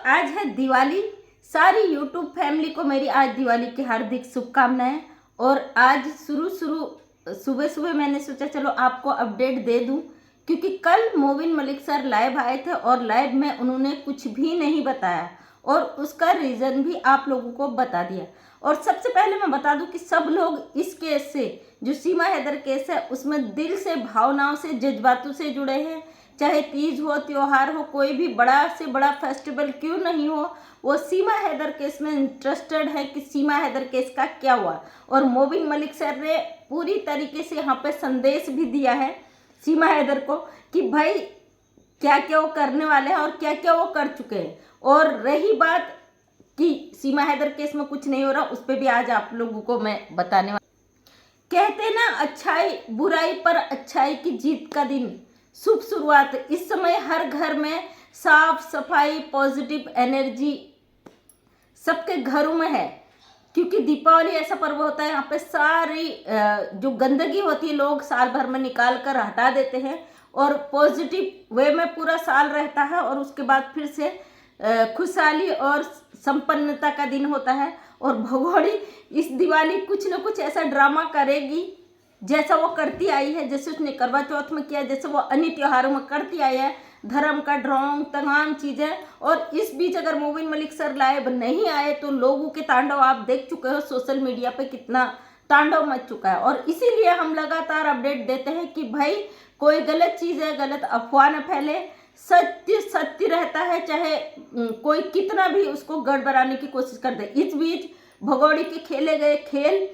आज है दिवाली। सारी यूट्यूब फैमिली को मेरी आज दिवाली की हार्दिक शुभकामनाएं। और आज सुबह सुबह मैंने सोचा चलो आपको अपडेट दे दूं, क्योंकि कल मोबिन मलिक सर लाइव आए थे और लाइव में उन्होंने कुछ भी नहीं बताया और उसका रीज़न भी आप लोगों को बता दिया। और सबसे पहले मैं बता दूं कि सब लोग इस केस से, जो सीमा हैदर केस है, उसमें दिल से, भावनाओं से, जज्बातों से जुड़े हैं। चाहे तीज हो, त्योहार हो, कोई भी बड़ा से बड़ा फेस्टिवल क्यों नहीं हो, वो सीमा हैदर केस में इंटरेस्टेड है कि सीमा हैदर केस का क्या हुआ। और मोबिन मलिक सर ने पूरी तरीके से यहाँ पे संदेश भी दिया है सीमा हैदर को कि भाई क्या क्या वो करने वाले हैं और क्या क्या वो कर चुके हैं। और रही बात कि सीमा हैदर केस में कुछ नहीं हो रहा, उस पर भी आज आप लोगों को मैं बताने वाला। कहते ना, अच्छाई बुराई पर अच्छाई की जीत का दिन, शुभ शुरुआत। इस समय हर घर में साफ सफाई, पॉजिटिव एनर्जी सबके घरों में है, क्योंकि दीपावली ऐसा पर्व होता है यहाँ पे सारी जो गंदगी होती है लोग साल भर में निकाल कर हटा देते हैं और पॉजिटिव वे में पूरा साल रहता है। और उसके बाद फिर से खुशहाली और संपन्नता का दिन होता है। और भगोड़ी इस दिवाली कुछ न कुछ ऐसा ड्रामा करेगी जैसा वो करती आई है, जैसे उसने करवा चौथ में किया, जैसे वो अन्य त्योहारों में करती आई है, धर्म का ढोंग, तमाम चीज़ें। और इस बीच अगर मोबिन मलिक सर लाइव नहीं आए तो लोगों के तांडव आप देख चुके हो, सोशल मीडिया पे कितना तांडव मच चुका है। और इसीलिए हम लगातार अपडेट देते हैं कि भाई कोई गलत चीज़ है, गलत अफवाह न फैले, सत्य सत्य रहता है, चाहे कोई कितना भी उसको गड़बड़ाने की कोशिश कर दे। इस बीच भगोड़ी के खेले गए खेल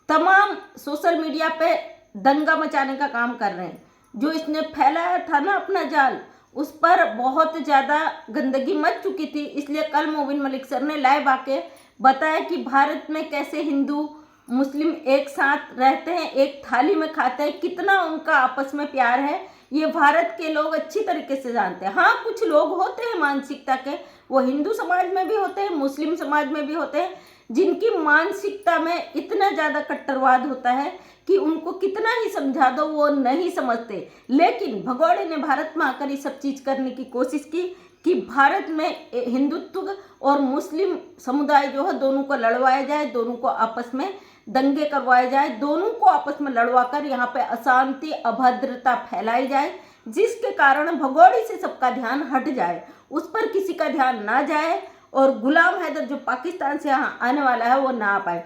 तमाम सोशल मीडिया पे दंगा मचाने का काम कर रहे हैं। जो इसने फैलाया था ना अपना जाल, उस पर बहुत ज़्यादा गंदगी मच चुकी थी। इसलिए कल मोबिन मलिक सर ने लाइव आके बताया कि भारत में कैसे हिंदू मुस्लिम एक साथ रहते हैं, एक थाली में खाते हैं, कितना उनका आपस में प्यार है, ये भारत के लोग अच्छी तरीके से जानते हैं। हाँ, कुछ लोग होते हैं मानसिकता के, वो हिंदू समाज में भी होते हैं, मुस्लिम समाज में भी होते हैं, जिनकी मानसिकता में इतना ज़्यादा कट्टरवाद होता है कि उनको कितना ही समझा दो वो नहीं समझते। लेकिन भगोड़े ने भारत में आकर ये सब चीज़ करने की कोशिश की कि भारत में हिंदुत्व और मुस्लिम समुदाय जो है दोनों को लड़वाया जाए, दोनों को आपस में दंगे करवाए जाए, दोनों को आपस में लड़वा कर यहाँ पे अशांति, अभद्रता फैलाई जाए, जिसके कारण भगोड़ी से सबका ध्यान हट जाए, उस पर किसी का ध्यान ना जाए और गुलाम हैदर जो पाकिस्तान से यहाँ आने वाला है वो ना आ पाए।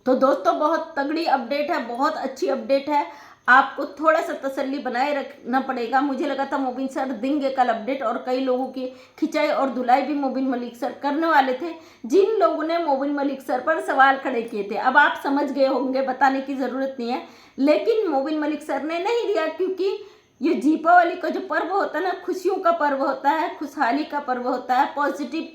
तो दोस्तों, बहुत तगड़ी अपडेट है, बहुत अच्छी अपडेट है। आपको थोड़ा सा तसल्ली बनाए रखना पड़ेगा। मुझे लगा था मोबिन सर देंगे कल अपडेट, और कई लोगों की खिंचाई और धुलाई भी मोबिन मलिक सर करने वाले थे, जिन लोगों ने मोबिन मलिक सर पर सवाल खड़े किए थे। अब आप समझ गए होंगे, बताने की ज़रूरत नहीं है। लेकिन मोबिन मलिक सर ने नहीं दिया, क्योंकि ये दीपावली का जो पर्व होता है ना, खुशियों का पर्व होता है, खुशहाली का पर्व होता है, पॉजिटिव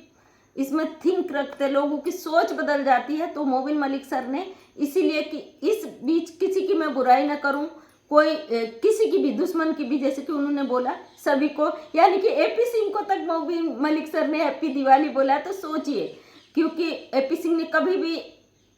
इसमें थिंक रखते, लोगों की सोच बदल जाती है। तो मोबिन मलिक सर ने इसीलिए कि इस बीच किसी की मैं बुराई ना करूं, कोई किसी की भी, दुश्मन की भी, जैसे कि उन्होंने बोला सभी को, यानी कि एपी सिंह को तक मोबिन मलिक सर ने हैप्पी दिवाली बोला। तो सोचिए, क्योंकि एपी सिंह ने कभी भी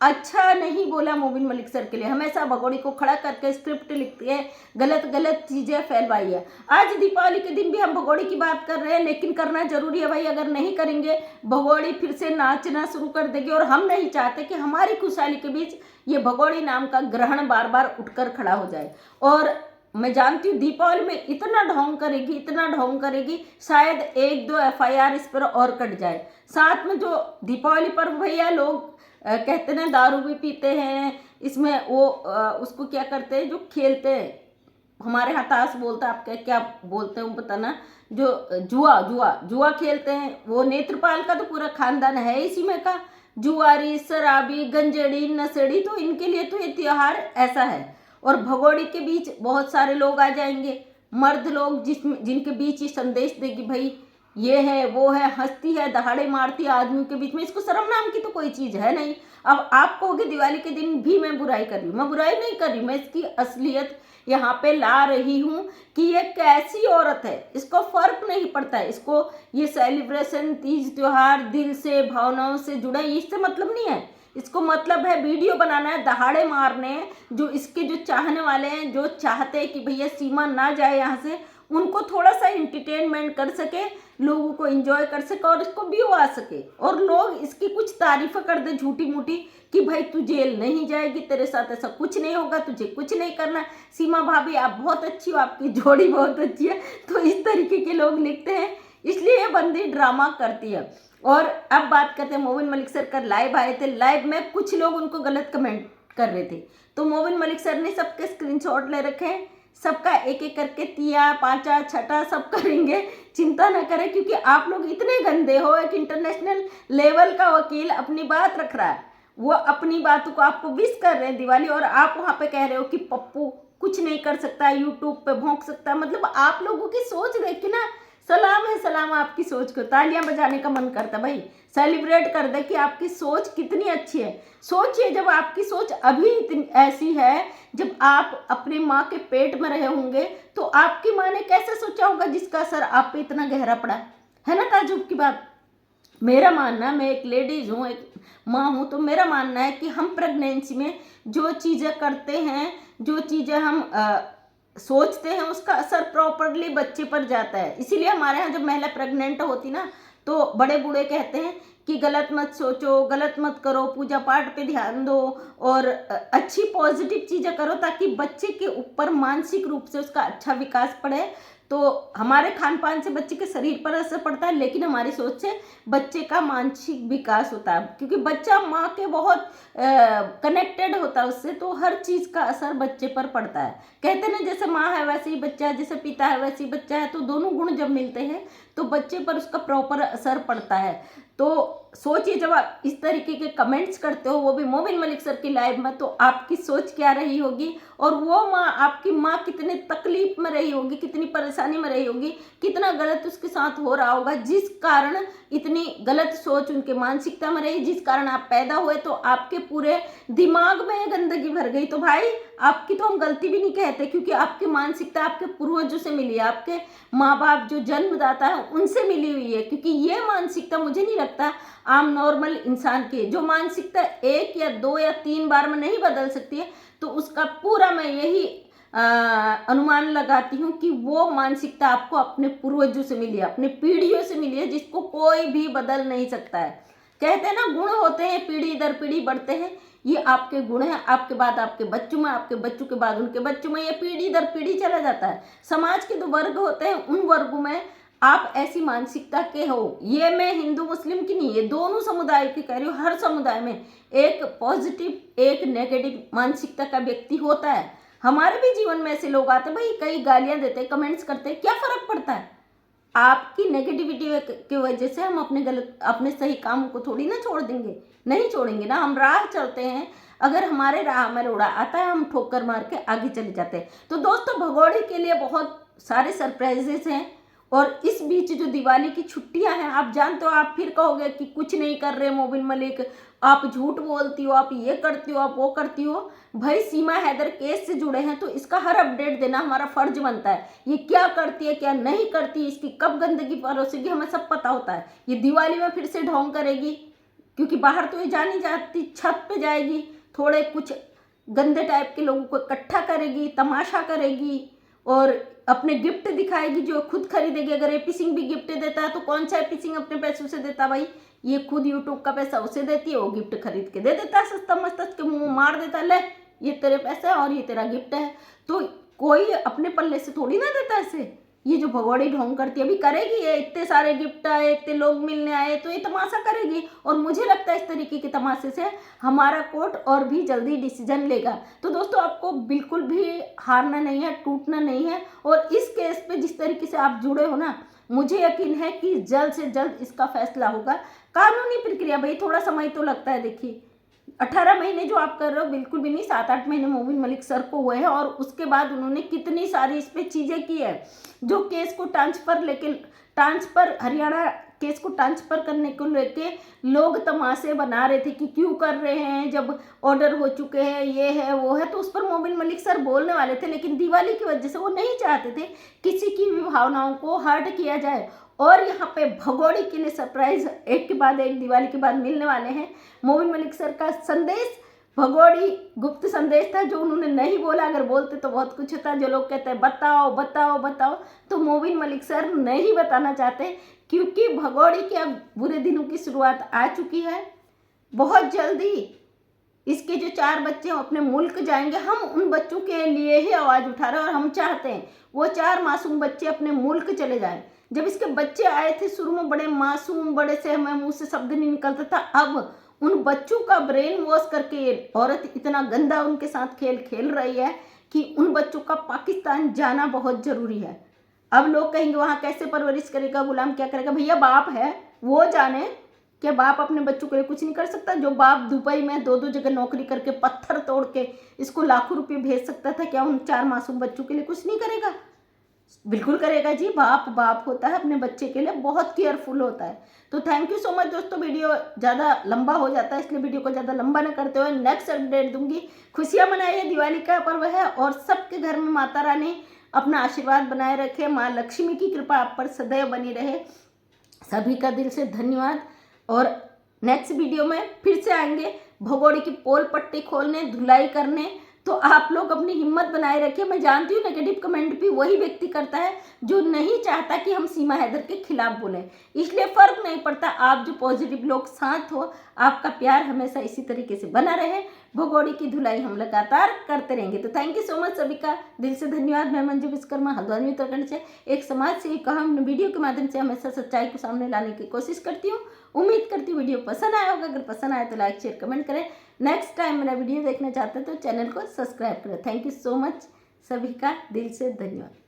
अच्छा नहीं बोला मोबिन मलिक सर के लिए, हमेशा भगोड़ी को खड़ा करके स्क्रिप्ट लिखती है, गलत गलत चीज़ें फैलवाई है। आज दीपावली के दिन भी हम भगोड़ी की बात कर रहे हैं, लेकिन करना जरूरी है भाई। अगर नहीं करेंगे भगोड़ी फिर से नाचना शुरू कर देगी, और हम नहीं चाहते कि हमारी खुशहाली के बीच ये भगोड़ी नाम का ग्रहण बार बार उठकर खड़ा हो जाए। और मैं जानती हूँ दीपावली में इतना ढोंग करेगी, इतना ढोंग करेगी, शायद 1-2 FIR इस पर और कट जाए। साथ में जो दीपावली पर भैया लोग कहते हैं दारू भी पीते हैं, इसमें वो उसको क्या करते हैं, जो खेलते हैं, हमारे यहाँ ताश बोलते हैं, आप क्या क्या बोलते हैं वो बताना, जो जुआ जुआ जुआ खेलते हैं, वो नेत्रपाल का तो पूरा खानदान है इसी में का, जुआरी, शराबी, गंजेड़ी, नशेड़ी। तो इनके लिए तो ये त्योहार ऐसा है। और भगोड़ी के बीच बहुत सारे लोग आ जाएंगे, मर्द लोग, जिनके बीच ये संदेश देगी भाई ये है वो है, हंसती है, दहाड़े मारती है आदमियों के बीच में, इसको शर्म नाम की तो कोई चीज़ है नहीं। अब आप कहोगे दिवाली के दिन भी मैं बुराई कर रही हूँ, मैं बुराई नहीं कर रही, मैं इसकी असलियत यहाँ पे ला रही हूँ कि ये कैसी औरत है, इसको फर्क नहीं पड़ता है, इसको ये सेलिब्रेशन, तीज त्योहार दिल से, भावनाओं से जुड़ा, इससे मतलब नहीं है। इसको मतलब है वीडियो बनाना है, दहाड़े मारने, जो इसके जो चाहने वाले हैं, जो चाहते हैं कि भैया सीमा ना जाए यहाँ से, उनको थोड़ा सा एंटरटेनमेंट कर सके, लोगों को एंजॉय कर सके और इसको व्यू आ सके और लोग इसकी कुछ तारीफ कर दे झूठी मूठी कि भाई तू जेल नहीं जाएगी, तेरे साथ ऐसा कुछ नहीं होगा, तुझे कुछ नहीं करना, सीमा भाभी आप बहुत अच्छी हो, आपकी जोड़ी बहुत अच्छी है। तो इस तरीके के लोग लिखते हैं, इसलिए ये बंदी ड्रामा करती है। और अब बात करते हैं, मोबिन मलिक सर का लाइव आए थे, लाइव में कुछ लोग उनको गलत कमेंट कर रहे थे, तो मोबिन मलिक सर ने सबके स्क्रीनशॉट ले रखे हैं, सबका एक एक करके तिया पांचा छठा सब करेंगे, चिंता ना करें, क्योंकि आप लोग इतने गंदे हो। एक इंटरनेशनल लेवल का वकील अपनी बात रख रहा है, वो अपनी बातों को आपको विश कर रहे हैं दिवाली, और आप वहाँ पे कह रहे हो कि पप्पू कुछ नहीं कर सकता, यूट्यूब पे भौंक सकता है। मतलब आप लोगों की सोच देख के ना सलाम है, सलाम आपकी सोच को, तालियां बजाने का मन करता भाई, सेलिब्रेट कर दे कि आपकी सोच कितनी अच्छी है। सोचिए जब आपकी सोच अभी इतनी ऐसी है, जब आप अपनी माँ के पेट में रहे होंगे तो आपकी माँ ने कैसे सोचा होगा जिसका असर आप पे इतना गहरा पड़ा है ना। ताजुब की बात। मेरा मानना, मैं एक लेडीज हूँ, एक माँ हूँ, तो मेरा मानना है कि हम प्रेगनेंसी में जो चीज़ें करते हैं, जो चीज़ें हम सोचते हैं, उसका असर प्रॉपरली बच्चे पर जाता है। इसीलिए हमारे यहाँ जब महिला प्रेग्नेंट होती ना, तो बड़े बूढ़े कहते हैं कि गलत मत सोचो, गलत मत करो, पूजा पाठ पे ध्यान दो और अच्छी पॉजिटिव चीज़ें करो, ताकि बच्चे के ऊपर मानसिक रूप से उसका अच्छा विकास पड़े। तो हमारे खान पान से बच्चे के शरीर पर असर पड़ता है, लेकिन हमारी सोच से बच्चे का मानसिक विकास होता है, क्योंकि बच्चा माँ के बहुत कनेक्टेड होता है उससे, तो हर चीज़ का असर बच्चे पर पड़ता है। कहते हैं ना, जैसे माँ है वैसे ही बच्चा है, जैसे पिता है वैसे ही बच्चा है, तो दोनों गुण जब मिलते हैं तो बच्चे पर उसका प्रॉपर असर पड़ता है। तो सोचिए जब आप इस तरीके के कमेंट्स करते हो, वो भी मोबिन मलिक सर की लाइव में, तो आपकी सोच क्या रही होगी, और वो माँ, आपकी माँ कितनी तकलीफ में रही होगी, कितनी परेशानी में रही होगी, कितना गलत उसके साथ हो रहा होगा, जिस कारण इतनी गलत सोच उनके मानसिकता में रही, जिस कारण आप पैदा हुए तो आपके पूरे दिमाग में गंदगी भर गई। तो भाई आपकी तो हम गलती भी नहीं कहते, क्योंकि आपकी मानसिकता आपके पूर्वजों से मिली है, आपके माँ बाप जो जन्मदाता है उनसे मिली हुई है। क्योंकि ये मानसिकता मुझे नहीं लगता आम नॉर्मल इंसान की, जो मानसिकता 1 या 2 या 3 बार में नहीं बदल सकती है, तो उसका पूरा मैं यही अनुमान लगाती हूँ कि वो मानसिकता आपको अपने पूर्वजों से मिली है, अपने पीढ़ियों से मिली है, जिसको कोई भी बदल नहीं सकता है। कहते हैं ना, गुण होते हैं, पीढ़ी दर पीढ़ी बढ़ते हैं, ये आपके गुण हैं, आपके बाद आपके बच्चों में, आपके बच्चों के बाद उनके बच्चों में, ये पीढ़ी दर पीढ़ी चला जाता है। समाज के 2 वर्ग होते हैं, उन वर्गों में आप ऐसी मानसिकता के हो। ये मैं हिंदू मुस्लिम की नहीं, ये दोनों समुदाय की कह रही हूँ। हर समुदाय में एक पॉजिटिव एक नेगेटिव मानसिकता का व्यक्ति होता है। हमारे भी जीवन में ऐसे लोग आते हैं भाई, कई गालियां देते हैं, कमेंट्स करते हैं, क्या फर्क पड़ता है। आपकी नेगेटिविटी की वजह से हम अपने सही कामों को थोड़ी ना छोड़ देंगे, नहीं छोड़ेंगे ना। हम राह चलते हैं, अगर हमारे राह में रोड़ा आता है हम ठोकर मार के आगे चले जाते हैं। तो दोस्तों, भगोड़े के लिए बहुत सारे सरप्राइजेस हैं, और इस बीच जो दिवाली की छुट्टियां हैं, आप जानते हो, आप फिर कहोगे कि कुछ नहीं कर रहे मोबिन मलिक, आप झूठ बोलती हो, आप ये करती हो, आप वो करती हो। भाई सीमा हैदर केस से जुड़े हैं, तो इसका हर अपडेट देना हमारा फर्ज बनता है। ये क्या करती है, क्या नहीं करती, इसकी कब गंदगी परोसेगी, हमें सब पता होता है। ये दिवाली में फिर से ढोंग करेगी, क्योंकि बाहर तो ये जानी जाती, छत पे जाएगी, थोड़े कुछ गंदे टाइप के लोगों को इकट्ठा करेगी, तमाशा करेगी, और अपने गिफ्ट दिखाएगी जो खुद खरीदेगी। अगर एपी सिंह भी गिफ्ट देता है, तो कौन सा एपी सिंह अपने पैसों से देता भाई, ये खुद यूट्यूब का पैसा उसे देती है, वो गिफ्ट खरीद के दे देता है, सस्ता मस्त के मुंह मार देता है, ले ये तेरे पैसे है और ये तेरा गिफ्ट है। तो कोई अपने पल्ले से थोड़ी ना देता ऐसे। ये जो भगोड़ी ढोंग करती है, अभी करेगी ये, इतने सारे गिफ्ट आए, इतने लोग मिलने आए, तो ये तमाशा करेगी। और मुझे लगता है इस तरीके के तमाशे से हमारा कोर्ट और भी जल्दी डिसीजन लेगा। तो दोस्तों, आपको बिल्कुल भी हारना नहीं है, टूटना नहीं है, और इस केस पे जिस तरीके से आप जुड़े हो ना, मुझे यकीन है कि जल्द से जल्द इसका फैसला होगा। कानूनी प्रक्रिया भाई थोड़ा समय तो लगता है। देखिए 18 महीने जो आप कर रहे हो बिल्कुल भी नहीं, 7-8 महीने मोबिन मलिक सर को हुए हैं, और उसके बाद उन्होंने कितनी सारी इस पे चीज़ें की है। जो केस को ट्रांसफर हरियाणा केस को ट्रांसफर करने को लेके लोग तमाशे बना रहे थे कि क्यों कर रहे हैं, जब ऑर्डर हो चुके हैं, ये है वो है, तो उस पर मोबिन मलिक सर बोलने वाले थे, लेकिन दिवाली की वजह से वो नहीं चाहते थे किसी की भी भावनाओं को हर्ट किया जाए। और यहाँ पे भगोड़ी के लिए सरप्राइज एक के बाद एक दिवाली के बाद मिलने वाले हैं। मोबिन मलिक सर का संदेश भगोड़ी गुप्त संदेश था जो उन्होंने नहीं बोला, अगर बोलते तो बहुत कुछ होता। जो लोग कहते हैं बताओ बताओ बताओ, तो मोबिन मलिक सर नहीं बताना चाहते, क्योंकि भगोड़ी के अब बुरे दिनों की शुरुआत आ चुकी है। बहुत जल्दी इसके जो 4 बच्चे हैं अपने मुल्क जाएंगे। हम उन बच्चों के लिए ही आवाज़ उठा रहे हैं और हम चाहते हैं वो 4 मासूम बच्चे अपने मुल्क चले जाएं। जब इसके बच्चे आए थे शुरू में बड़े मासूम, बड़े से हमें मुंह से शब्द नहीं निकलता था, अब उन बच्चों का ब्रेन वॉश करके औरत इतना गंदा उनके साथ खेल खेल रही है कि उन बच्चों का पाकिस्तान जाना बहुत ज़रूरी है। अब लोग कहेंगे वहाँ कैसे परवरिश करेगा गुलाम, क्या करेगा? भैया बाप है, वो जाने। क्या बाप अपने बच्चों के लिए कुछ नहीं कर सकता? जो बाप दुबई में 2-2 जगह नौकरी करके पत्थर तोड़ के इसको लाखों रुपए भेज सकता था, क्या उन 4 मासूम बच्चों के लिए कुछ नहीं करेगा? बिल्कुल करेगा जी। बाप बाप होता है, अपने बच्चे के लिए बहुत केयरफुल होता है। तो थैंक यू सो मच दोस्तों। वीडियो ज़्यादा लंबा हो जाता है, इसलिए वीडियो को ज़्यादा लंबा न करते हुए नेक्स्ट अपडेट दूंगी। खुशियाँ मनाइए, दिवाली का पर्व है और सबके घर में माता रानी अपना आशीर्वाद बनाए रखे, माँ लक्ष्मी की कृपा आप पर सदैव बनी रहे। सभी का दिल से धन्यवाद। और नेक्स्ट वीडियो में फिर से आएंगे भगोड़ी की पोल पट्टी खोलने, धुलाई करने। तो आप लोग अपनी हिम्मत बनाए रखिए। मैं जानती हूँ नेगेटिव कमेंट भी वही व्यक्ति करता है जो नहीं चाहता कि हम सीमा हैदर के खिलाफ बोलें, इसलिए फर्क नहीं पड़ता। आप जो पॉजिटिव लोग साथ हो, आपका प्यार हमेशा इसी तरीके से बना रहे। भगोड़ी की धुलाई हम लगातार करते रहेंगे। तो थैंक यू सो मच, सभी का दिल से धन्यवाद। मैं मंजू विश्वकर्मा, हल्द्वानी उत्तराखंड से एक समाज सेवी का हम वीडियो के माध्यम से हमेशा सच्चाई को सामने लाने की कोशिश करती हूँ। उम्मीद करती हूँ वीडियो पसंद आया होगा। अगर पसंद आए तो लाइक शेयर कमेंट करें। नेक्स्ट टाइम मेरा वीडियो देखना चाहते हैं तो चैनल को सब्सक्राइब करें। थैंक यू सो मच, सभी का दिल से धन्यवाद।